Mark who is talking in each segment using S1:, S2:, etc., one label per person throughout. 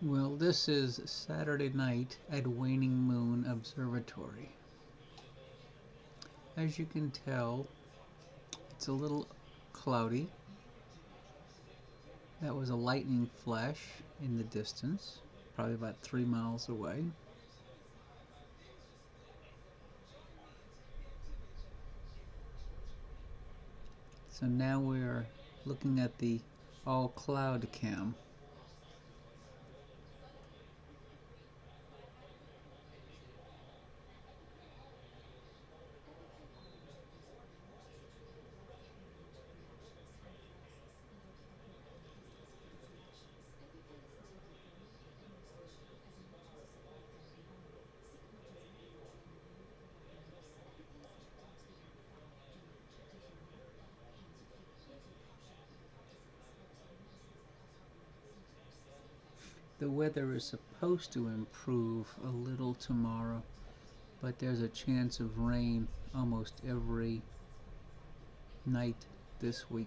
S1: Well, this is Saturday night at Waning Moon Observatory. As you can tell, it's a little cloudy. That was a lightning flash in the distance, probably about 3 miles away. So now we're looking at the all cloud cam. The weather is supposed to improve a little tomorrow, but there's a chance of rain almost every night this week.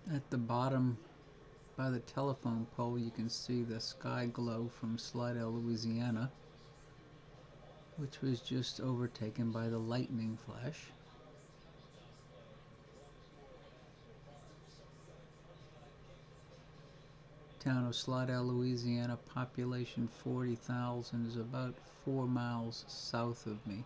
S1: At the bottom by the telephone pole, you can see the sky glow from Slidell, Louisiana, which was just overtaken by the lightning flash. Town of Slidell, Louisiana, population 40,000, is about 4 miles south of me.